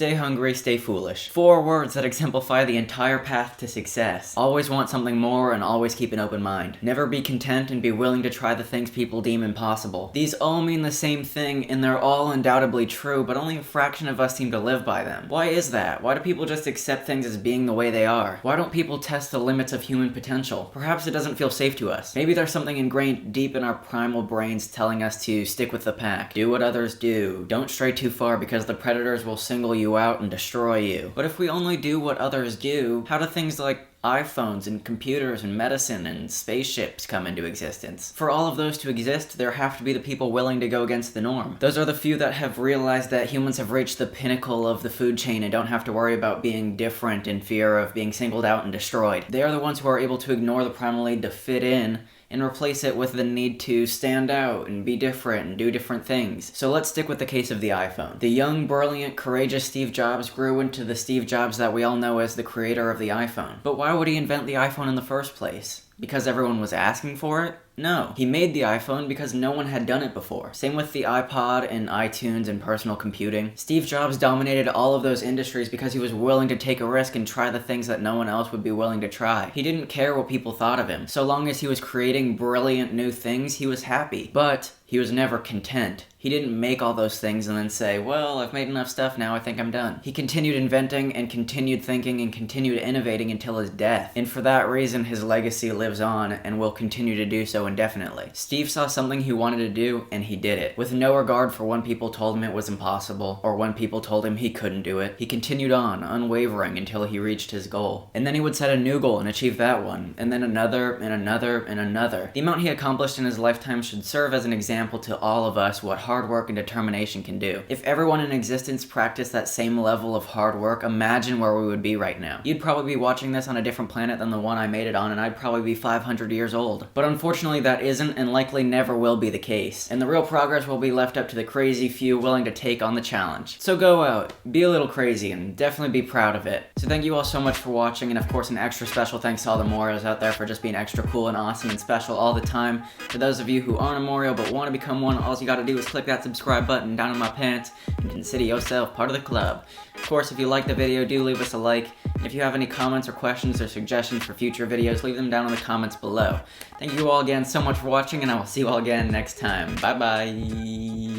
stay hungry, stay foolish. 4 words that exemplify the entire path to success. Always want something more and always keep an open mind. Never be content and be willing to try the things people deem impossible. These all mean the same thing and they're all undoubtedly true, but only a fraction of us seem to live by them. Why is that? Why do people just accept things as being the way they are? Why don't people test the limits of human potential? Perhaps it doesn't feel safe to us. Maybe there's something ingrained deep in our primal brains telling us to stick with the pack. Do what others do. Don't stray too far because the predators will single you out and destroy you. But if we only do what others do, how do things like iPhones and computers and medicine and spaceships come into existence? For all of those to exist, there have to be the people willing to go against the norm. Those are the few that have realized that humans have reached the pinnacle of the food chain and don't have to worry about being different in fear of being singled out and destroyed. They are the ones who are able to ignore the primal need to fit in and replace it with the need to stand out and be different and do different things. So let's stick with the case of the iPhone. The young, brilliant, courageous Steve Jobs grew into the Steve Jobs that we all know as the creator of the iPhone. But why would he invent the iPhone in the first place? Because everyone was asking for it? No. He made the iPhone because no one had done it before. Same with the iPod and iTunes and personal computing. Steve Jobs dominated all of those industries because he was willing to take a risk and try the things that no one else would be willing to try. He didn't care what people thought of him. So long as he was creating brilliant new things, he was happy. But he was never content. He didn't make all those things and then say, well, I've made enough stuff now, I think I'm done. He continued inventing and continued thinking and continued innovating until his death. And for that reason, his legacy lives on and will continue to do so indefinitely. Steve saw something he wanted to do and he did it. With no regard for when people told him it was impossible or when people told him he couldn't do it. He continued on, unwavering, until he reached his goal. And then he would set a new goal and achieve that one. And then another and another and another. The amount he accomplished in his lifetime should serve as an example to all of us what hard work and determination can do. If everyone in existence practiced that same level of hard work, imagine where we would be right now. You'd probably be watching this on a different planet than the one I made it on, and I'd probably be 500 years old. But unfortunately that isn't and likely never will be the case. And the real progress will be left up to the crazy few willing to take on the challenge. So go out, be a little crazy, and definitely be proud of it. So thank you all so much for watching, and of course an extra special thanks to all the Morios out there for just being extra cool and awesome and special all the time. For those of you who aren't a Morio but want to become one, all you gotta do is click that subscribe button down in my pants and consider yourself part of the club. Of course, if you liked the video, do leave us a like. And if you have any comments or questions or suggestions for future videos, leave them down in the comments below. Thank you all again so much for watching, and I will see you all again next time. Bye bye.